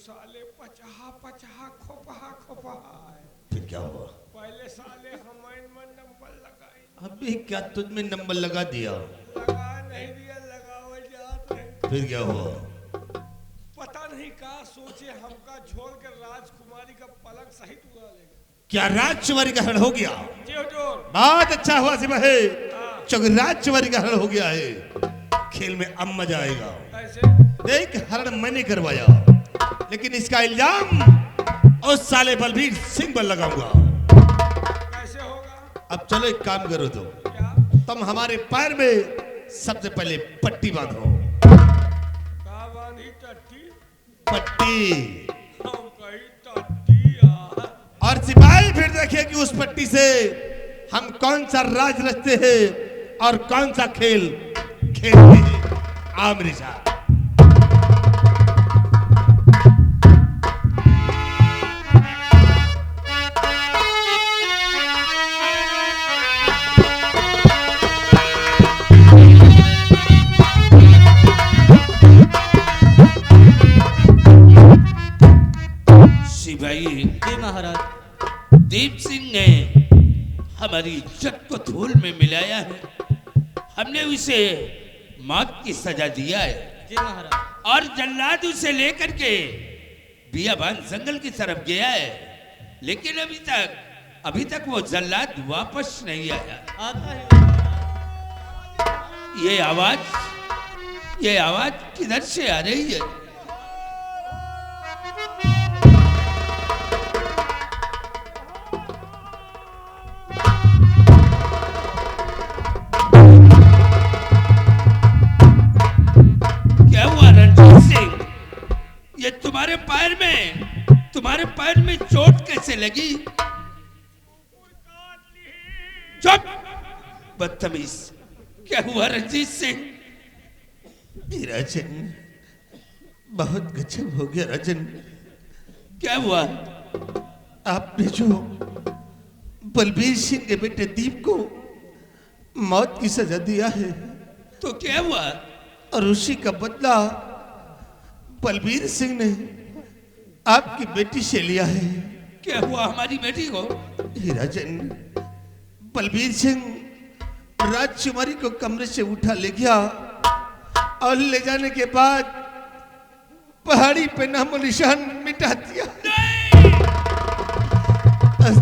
साले पचहा पचहा खोपहा खोपहा है। फिर क्या हुआ? पहले साले हमारे में नंबर लगाई। अभी क्या तुझ में नंबर लगा दिया? लगा नहीं दिया, लगाओ जात है। फिर क्या हुआ? पता नहीं कहा सोचे हमका छोड़ के राजकुमारी का पलक सहित उड़ा लेगा। क्या राजकुमारी का हरण हो गया? जी हुजूर। बहुत अच्छा हुआ सिपाही, हाँ। क्योंकि राजकुमारी का हरण हो गया है। खेल में अब मजा आएगा। ऐसे देख, हरण मैंने करवाया, लेकिन इसका इल्जाम उस साले बलबीर सिंह पर लगाऊंगा। कैसे होगा? अब चलो एक काम करो, तो क्या? तुम हमारे पैर में सबसे पहले पट्टी बांधो। कहा बांधी? टट्टी? पट्टी। हम कही टट्टी यार। और सिपाही फिर देखे कि उस पट्टी से हम कौन सा राज रचते हैं और कौन सा खेल खेलते हैं। आ मेरे साथ। सिपाही जी महाराज। दीप सिंह ने हमारी इज्जत को धूल में मिलाया है। हमने उसे मौत की सजा दिया है। जी महाराज। और जल्लाद उसे लेकर के बियाबान जंगल की तरफ गया है, लेकिन अभी तक वो जल्लाद वापस नहीं आया। आता है। ये आवाज किधर से आ रही है? क्या हुआ रणजीत सिंह? ये तुम्हारे पैर में चोट कैसे लगी? चुप बदतमीज। क्या हुआ रणजीत सिंह? राजन, बहुत गजब हो गया राजन। क्या हुआ? आपने जो बलबीर सिंह के बेटे दीप को मौत की सजा दिया है, तो क्या हुआ? और उसी का बदला बलबीर सिंह ने आपकी बेटी से लिया है। क्या हुआ हमारी बेटी को? राजन, बलबीर सिंह राजकुमारी को कमरे से उठा ले गया और ले जाने के बाद पहाड़ी पे नामो निशान मिटा दिया।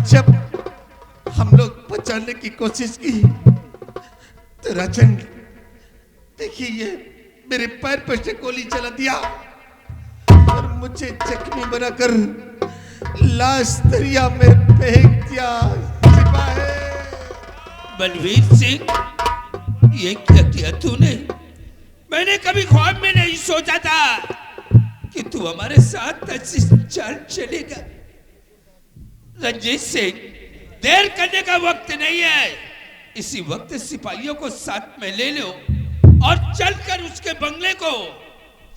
जब हम लोग बचाने की कोशिश की तो राजन देखिए, ये मेरे पैर पर से गोली चला दिया और मुझे जख्मी बनाकर लाश दरिया में फेंक दिया। सिपाही! बलवीर सिंह, ये क्या किया तूने? मैंने कभी ख्वाब में नहीं सोचा था कि तू हमारे साथ ऐसी चाल चलेगा। रंजीत सिंह, देर करने का वक्त नहीं है। इसी वक्त सिपाहियों को साथ में ले लो और चलकर उसके बंगले को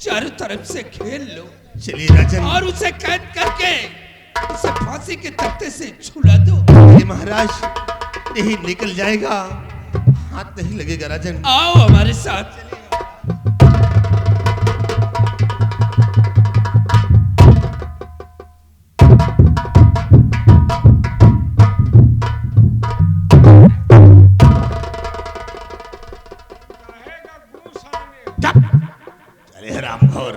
चारों तरफ से घेर लो। चलिए राजन। और उसे कैद करके उसे फांसी के तख्ते से झूला दो। ये महाराज यही निकल जाएगा, हाथ नहीं लगेगा राजन। आओ हमारे साथ। अरे रामघोर,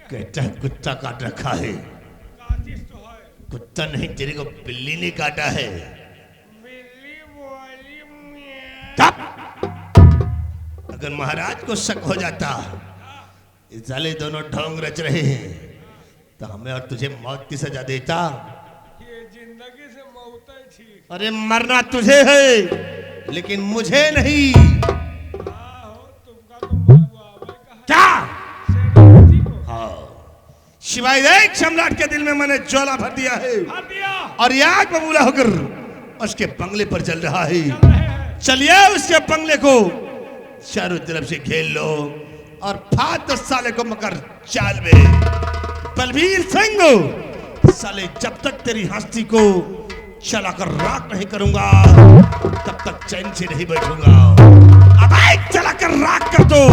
कहता कुत्ता काट रखा है। कुत्ता नहीं, तेरे को बिल्ली ने काटा है। अगर महाराज को शक हो जाता इस साले दोनों ढोंग रच रहे हैं तो हमें और तुझे मौत की सजा देता। ये जिंदगी से मौत है ठीक। अरे मरना तुझे है लेकिन मुझे नहीं। क्या? हाँ, शिवाय देख, सम्राट के दिल में मैंने ज्वाला भर दिया है और ये आग बबूला होकर उसके बंगले पर जल रहा है। चलिए उसके बंगले को चारों तरफ से घेर लो और फात दो साले को मकर चाल में। बलबीर सिंह, साले जब तक तेरी हस्ती को चलाकर राख नहीं करूंगा तब तक चैन से नहीं बैठूंगा। अब चलाकर राख कर दो,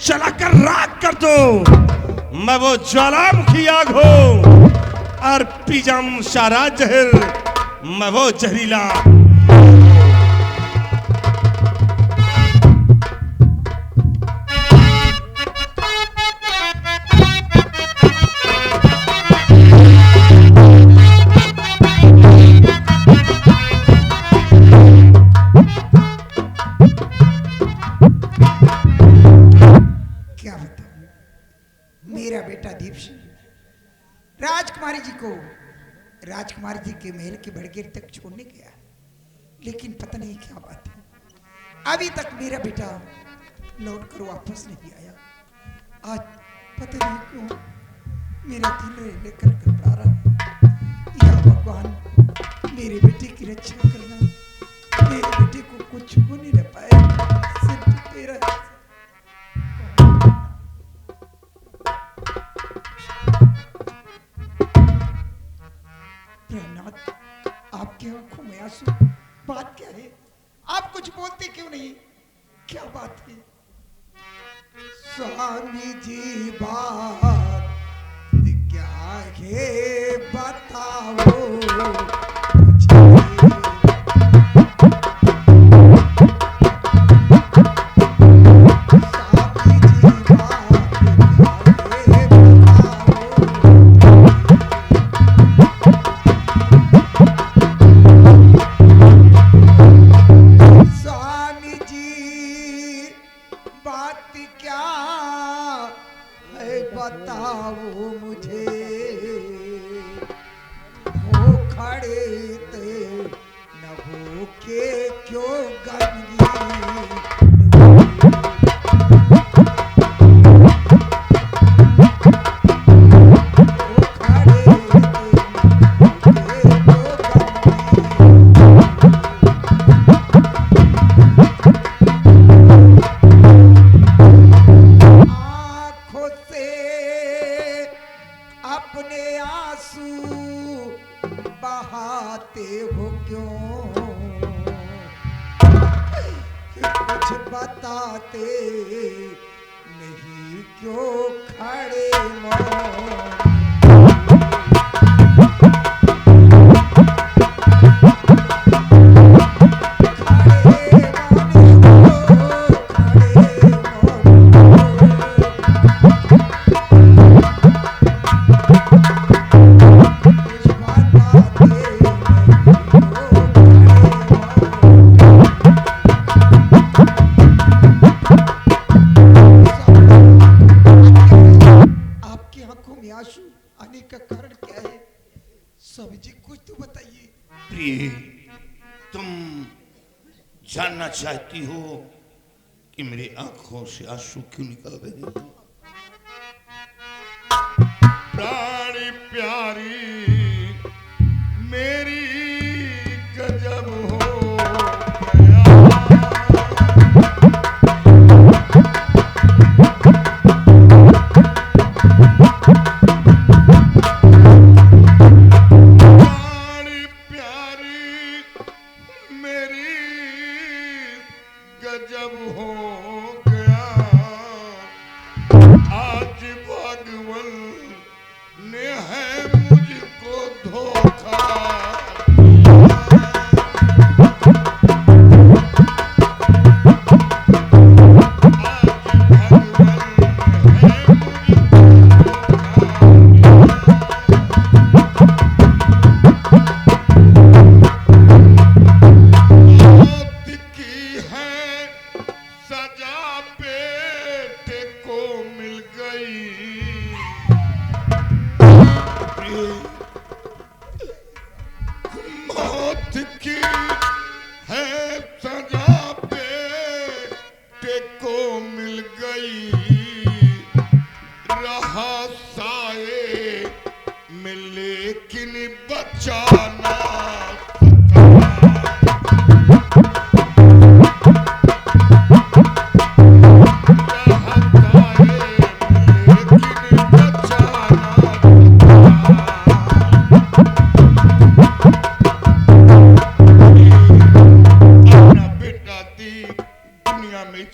चलाकर राख कर दो, मैं वो ज्वालामुखी आग हूं और पीजम सारा जहर, मैं वो जहरीला। क्या बताऊं, मेरा बेटा दीप सिंह राजकुमारी जी को राजकुमारी जी के महल के बड़गेर तक छोड़ने गया, लेकिन पता नहीं क्या बात है, अभी तक मेरा बेटा लौट कर वापस नहीं आया। आज पता नहीं क्यों मेरा दिल लेकर घबरा रहा। या भगवान मेरे बेटे की रक्षा करना, मेरे बेटे को कुछ हो नहीं पाए, सिर्फ तेरा। प्रेमनाथ, आपकी आंखों में आंसू, बात क्या है? आप कुछ बोलते क्यों नहीं? क्या बात है? स्वामी जी बात क्या है बताओ मुझे। बताओ मुझे, हो खड़े थे न हो के क्यों गंगी। बहाते हो क्यों, कुछ बताते नहीं क्यों खड़े मौन। आने का कारण क्या है? स्वामी जी कुछ तो बताइए। प्रिय, तुम जानना चाहती हो कि मेरी आंखों से आंसू क्यों निकल रहे हैं? प्यारी प्यारी मेरी गजब हो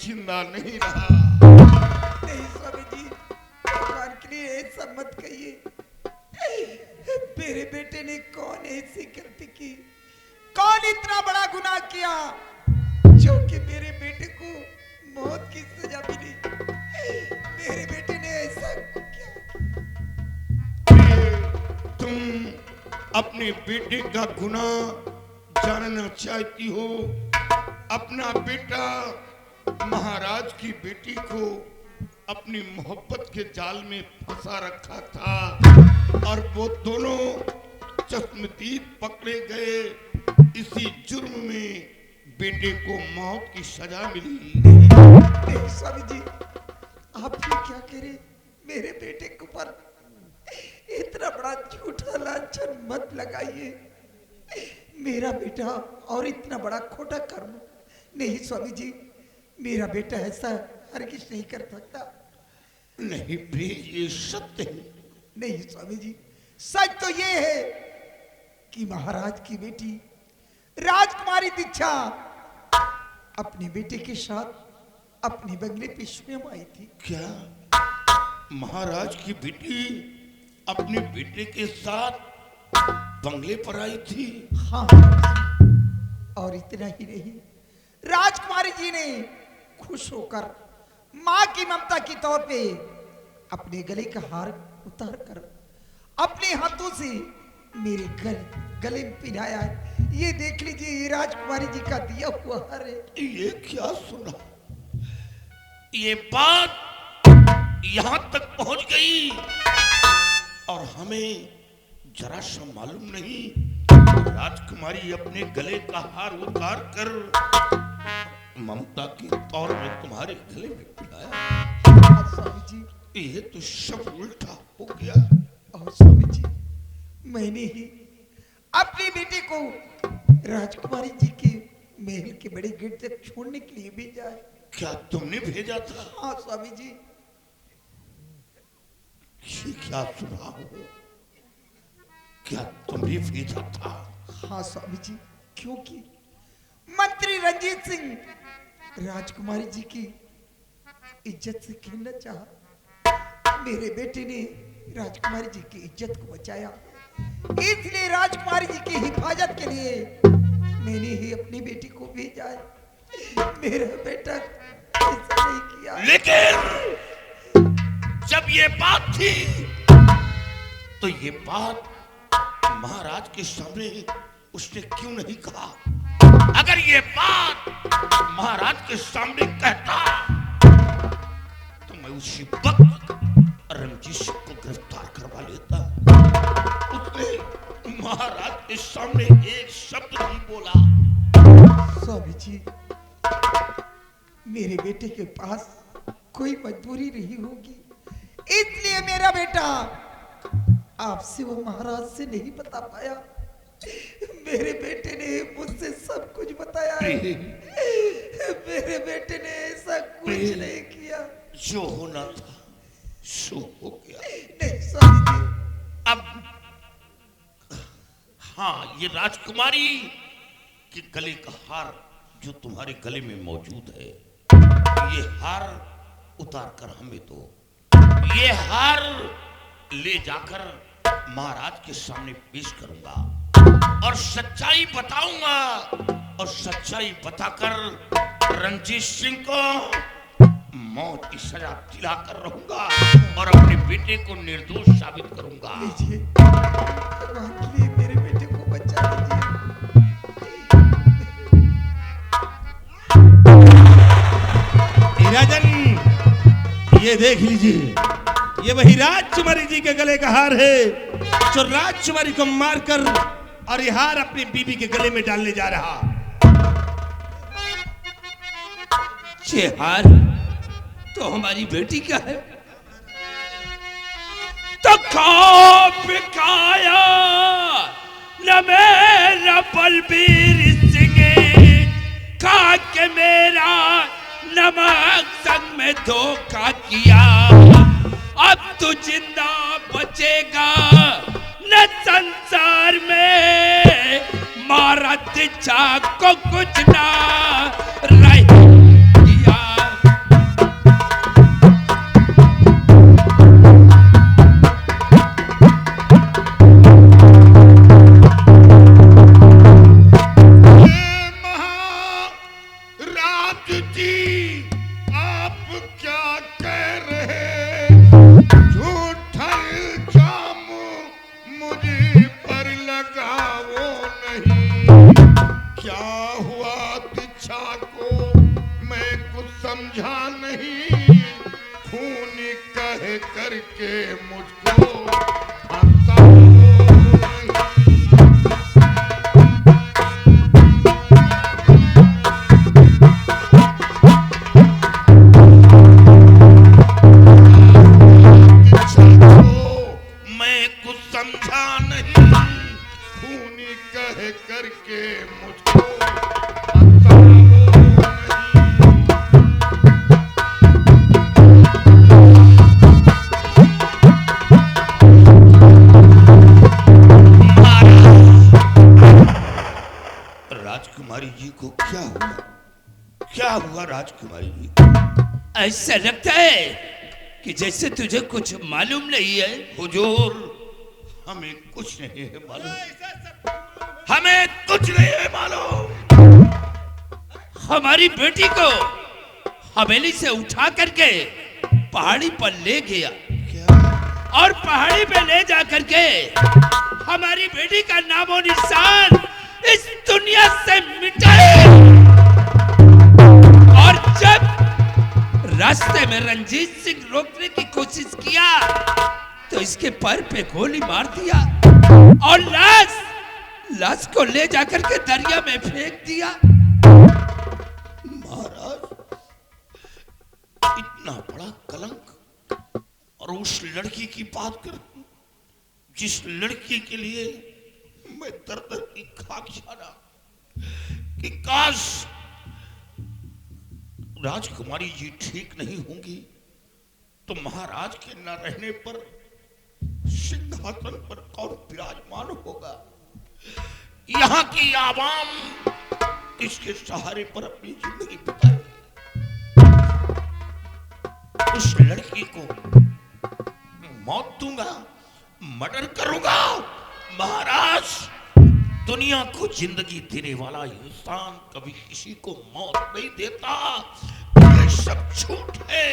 जिंदा नहीं रहा। नहीं स्वामी जी, भगवान के लिए कौन इतना बड़ा गुनाह किया जो कि मेरे बेटे को मौत की सजा मिली? मेरे बेटे ने ऐसा किया। तुम अपने बेटे का गुनाह जानना चाहती हो? अपना बेटा महाराज की बेटी को अपनी मोहब्बत के जाल में फंसा रखा था और वो दोनों चश्मदीद पकड़े गए। इसी जुर्म में बेटे को मौत की सजा मिली। नहीं स्वामी जी, आप ये क्या कह रहे? मेरे बेटे के ऊपर इतना बड़ा झूठा लांछन मत लगाइए। मेरा बेटा और इतना बड़ा खोटा कर्म नहीं स्वामी जी, मेरा बेटा ऐसा हरगिज नहीं कर सकता। नहीं प्रिय, ये सत्य है। नहीं स्वामी जी, सच तो ये है कि महाराज की बेटी राजकुमारी दीक्षा अपने बेटे के साथ अपने बंगले पे स्वयं आई थी। क्या महाराज की बेटी अपने बेटे के साथ बंगले पर आई थी? हाँ, और इतना ही नहीं, राजकुमारी जी ने खुश होकर मां की ममता की तौर पे अपने गले का हार उतार कर अपने हाथों से मेरे गले में पहनाया है। ये देख लीजिए, ये राजकुमारी जी का दिया हुआ हार है। ये क्या सुना? ये बात यहां तक पहुंच गई और हमें जरा सा मालूम नहीं। राजकुमारी अपने गले का हार उतार कर ममता के तौर में तुम्हारे गले में पहनाया। स्वामी जी, ये तो सब उल्टा हो गया। और स्वामी जी, मैंने ही अपने बेटे को राजकुमारी जी के महल के बड़े गेट तक छोड़ने के लिए भेजा है। क्या तुमने भेजा था? हाँ स्वामी जी। ये क्या सुना हो? क्या तुमने भेजा था? हाँ स्वामी जी, क्योंकि मंत्री रंजीत सिंह राजकुमारी जी की इज्जत से खेलना चाहा। मेरे बेटे ने राजकुमारी जी की इज्जत को बचाया, इसलिए राजकुमारी जी की हिफाजत के लिए मैंने ही अपनी बेटी को भेजा है। मेरा बेटा ऐसा नहीं किया। लेकिन जब ये बात थी तो ये बात महाराज के सामने उसने क्यों नहीं कहा? अगर ये बात महाराज के सामने कहता तो मैं उसी वक्त रंजीत सिंह को गिरफ्तार करवा लेता। उसने महाराज के सामने एक शब्द नहीं बोला। स्वामी जी, मेरे बेटे के पास कोई मजबूरी नहीं होगी, इसलिए मेरा बेटा आपसे वो महाराज से नहीं बता पाया। मेरे बेटे ने मुझसे सब कुछ बताया है। मेरे बेटे ने ऐसा कुछ नहीं किया। जो होना था सो हो गया। नहीं स्वामी जी। अब हाँ, ये राजकुमारी के गले का हार जो तुम्हारे गले में मौजूद है, ये हार उतार कर हमें दो। ये हार ले जाकर महाराज के सामने पेश करूंगा और सच्चाई बताऊंगा और सच्चाई बताकर रंजीत सिंह को मौत की सजा दिलाकर रहूंगा और अपने बेटे को निर्दोष साबित करूंगा। लीजिए, भगवान के लिए मेरे बेटे को बचा लीजिए। राजन, ये देख लीजिए, ये वही राजकुमारी जी के गले का हार है जो राजकुमारी को मारकर और ये हार अपनी बीबी के गले में डालने जा रहा। ये हार तो हमारी बेटी का है। तो खौफ खाया न मेरा बलबीर सिंह, खा के मेरा नमक संग में धोखा किया। अब तू जिंदा बचेगा न संसार में, मारा दिच्छा को कुछ ना रह गया। क्या हुआ दीक्षा को मैं कुछ समझा नहीं, खून कह करके मुझको हंसा नहीं। दीक्षा को मैं कुछ समझा नहीं, खून कह करके मुझको हंसा नहीं। राजकुमारी जी को क्या हुआ? क्या हुआ राजकुमारी जी को? ऐसा लगता है कि जैसे तुझे कुछ मालूम नहीं है। हुजूर, हमें कुछ नहीं है मालूम, हमें कुछ नहीं है मालूम। हमारी बेटी को हवेली से उठा करके पहाड़ी पर ले गया और पहाड़ी पे ले जा करके हमारी बेटी का नामो निशान इस दुनिया से मिटाए। और जब रास्ते में रंजीत सिंह रोकने की कोशिश किया तो इसके पैर पे गोली मार दिया और लाश को ले जाकर के दरिया में फेंक दिया। महाराज, इतना बड़ा कलंक, और उस लड़की की बात कर, जिस लड़की के लिए मैं दर की खाक जाना कि काश राजकुमारी जी ठीक नहीं होंगी तो महाराज के न रहने पर सिंहासन पर कौन विराजमान होगा? यहाँ की आवाम किसके सहारे पर अपनी जिंदगी बिताएगी? उस लड़की को मौत दूंगा, मर्डर करूंगा। महाराज, दुनिया को जिंदगी देने वाला इंसान कभी किसी को मौत नहीं देता। ये सब झूठ है।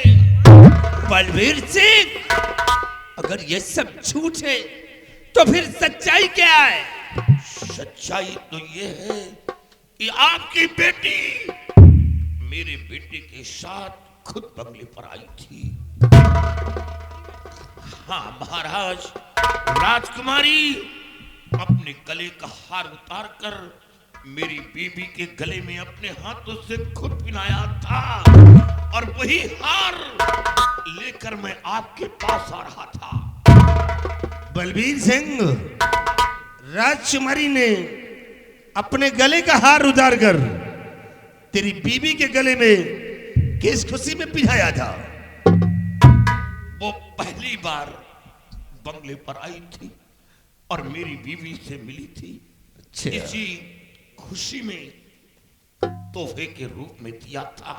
बलबीर सिंह, अगर ये सब झूठ है तो फिर सच्चाई क्या है? सच्चाई तो ये है कि आपकी बेटी मेरे बेटे के साथ खुद बंगले पर आई थी। हाँ महाराज, राजकुमारी अपने गले का हार उतार कर मेरी बीबी के गले में अपने हाथों से खुद पहनाया था और वही हार लेकर मैं आपके पास आ रहा था। बलबीर सिंह, राजकुमारी ने अपने गले का हार उतार कर तेरी बीबी के गले में किस खुशी में पिघाया था? वो पहली बार बंगले पर आई थी और मेरी बीवी से मिली थी। इसी खुशी में तोहफे के रूप में दिया था,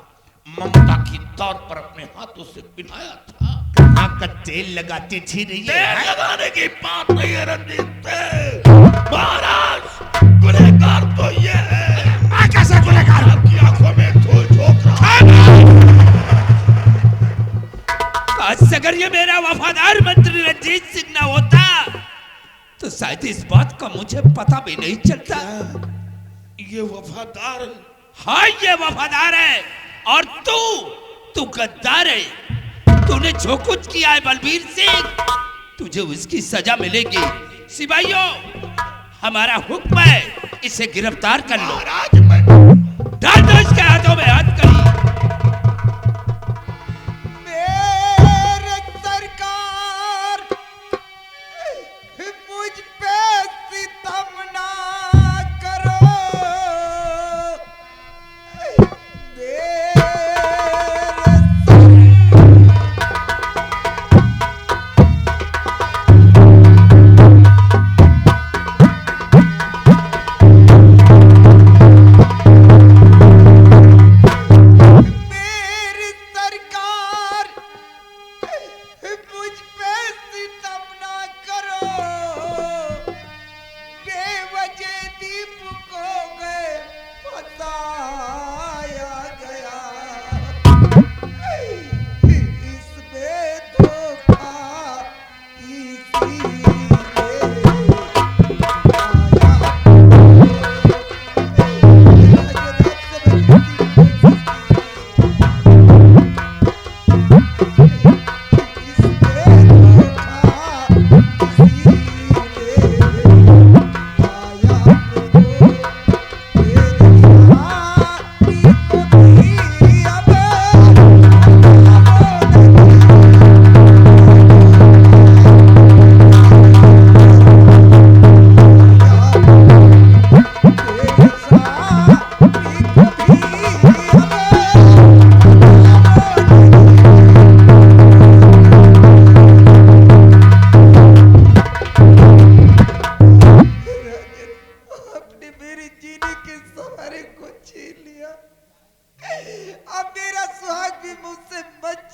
ममता की तौर पर अपने हाथों से पहनाया था। कहाँ का तेल लगाती थी? तेल लगाने की बात नहीं है रंजीत। महाराज, गुनहगार तो ये है। मैं कैसे गुनहगार? आपकी आंखों में धूल झोंक रहा है। काश अगर ये मेरा वफादार मंत्री रंजीत सिंह ना होता तो शायद इस बात का मुझे पता भी नहीं चलता। ये वफादार? हाँ, ये वफादार है और तू गद्दार है। तूने जो कुछ किया है बलबीर सिंह, तुझे उसकी सजा मिलेगी। सिपाहियों, हमारा हुक्म है, इसे गिरफ्तार कर लो। महाराज, मैं डाल दो इसके हाथों में हथकड़ी। मेरे सरकार, मुझ पे सितम ना करो।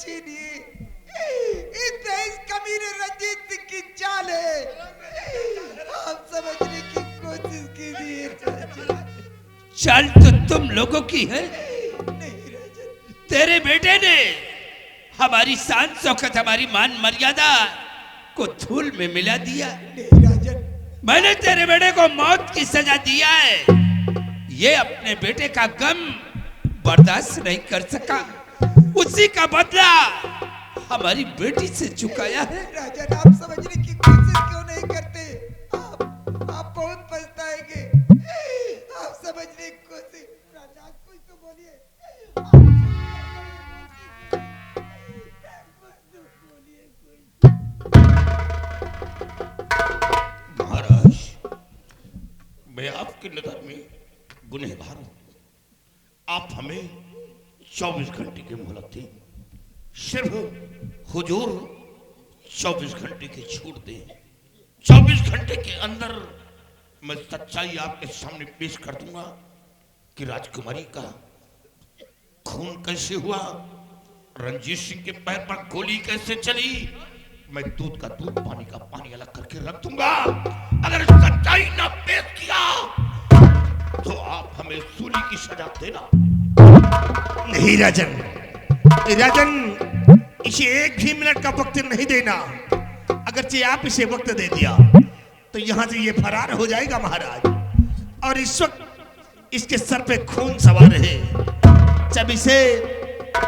छीनिए। इतना इस कमीने रंजीत सिंह की चाल है। आप समझने की कोशिश कीजिए राजन। चाल तो तुम लोगों की है। नहीं राजन, तेरे बेटे ने हमारी शान शौकत, हमारी मान मर्यादा को धूल में मिला दिया। नहीं राजन, मैंने तेरे बेटे को मौत की सजा दिया है। ये अपने बेटे का गम बर्दाश्त नहीं कर सका, उसी का बदला हमारी बेटी से चुकाया है। राजन आप समझने की कोशिश क्यों नहीं करते? आप बहुत पछताएंगे। आप समझने की कोशिश। राजा कुछ तो बोलिए। महाराज, मैं आपकी नजर में गुनहगार हूं। आप हमें 24 घंटे की मोहलत दें। सिर्फ हुजूर 24 घंटे की छूट दें। 24 घंटे के अंदर मैं सच्चाई आपके सामने पेश कर दूंगा कि राजकुमारी का खून कैसे हुआ, रंजीत सिंह के पैर पर गोली कैसे चली। मैं दूध का दूध, पानी का पानी अलग करके रख दूंगा। अगर सच्चाई ना पेश किया तो आप हमें सूली की सजा देना। नहीं राजन, राजन इसे एक भी मिनट का वक्त नहीं देना। अगरचे आप इसे वक्त दे दिया तो यहां से ये फरार हो जाएगा महाराज, और इस वक्त इसके सर पे खून सवार है। जब इसे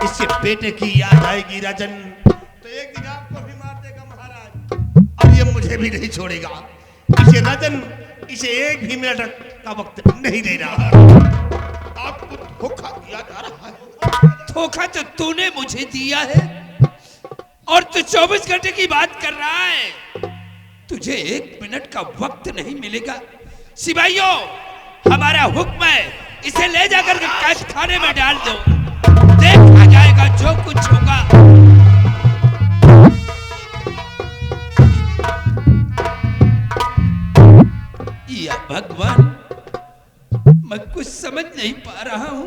इसके बेटे की याद आएगी राजन, तो एक दिन आपको भी मार देगा महाराज, और ये मुझे भी नहीं छोड़ेगा। इसे राजन, इसे एक भी मिनट का वक्त नहीं देना। आपको धोखा दिया जा रहा है। धोखा तो तूने मुझे दिया है, और तू 24 घंटे की बात कर रहा है। तुझे एक मिनट का वक्त नहीं मिलेगा। सिपाहियों, हमारा हुक्म है, इसे ले जाकर के कैद खाने में डाल दो। देखा जाएगा जो कुछ होगा। या भगवान, मैं कुछ समझ नहीं पा रहा हूं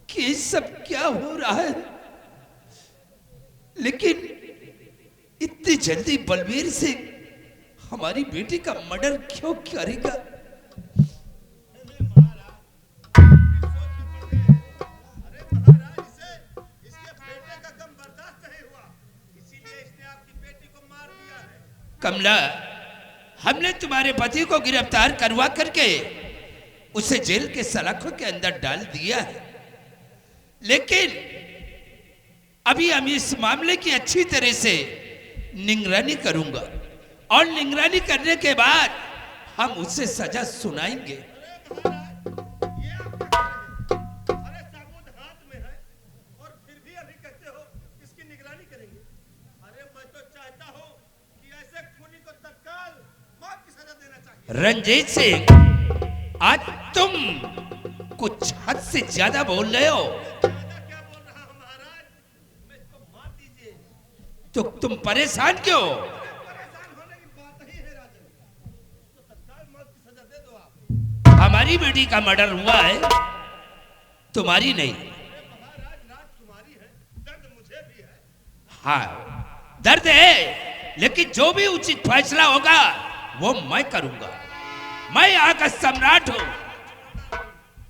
कि ये सब क्या हो रहा है, लेकिन इतनी जल्दी बलवीर से हमारी बेटी का मर्डर क्यों करेगा? कमला, हमने तुम्हारे पति को गिरफ्तार करवा करके उसे जेल के सलाखों के अंदर डाल दिया है, लेकिन अभी हम इस मामले की अच्छी तरह से निगरानी करूंगा, और निगरानी करने के बाद हम उसे सजा सुनाएंगे। रंजीत सिंह, आज तुम कुछ हद से ज्यादा बोल रहे हो। तो तुम परेशान क्यों? हमारी बेटी का मर्डर हुआ है, तुम्हारी नहीं। हाँ, दर्द है, लेकिन जो भी उचित फैसला होगा वो मैं करूंगा। मैं यहाँ का सम्राट हूं,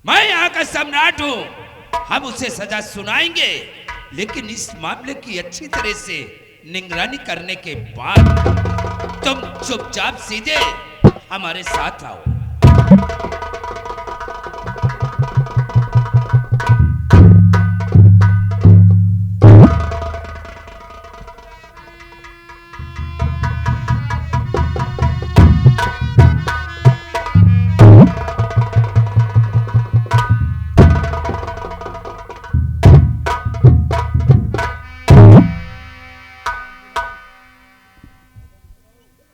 मैं यहाँ का सम्राट हूं। हम उसे सजा सुनाएंगे, लेकिन इस मामले की अच्छी तरह से निगरानी करने के बाद तुम चुपचाप सीधे हमारे साथ आओ।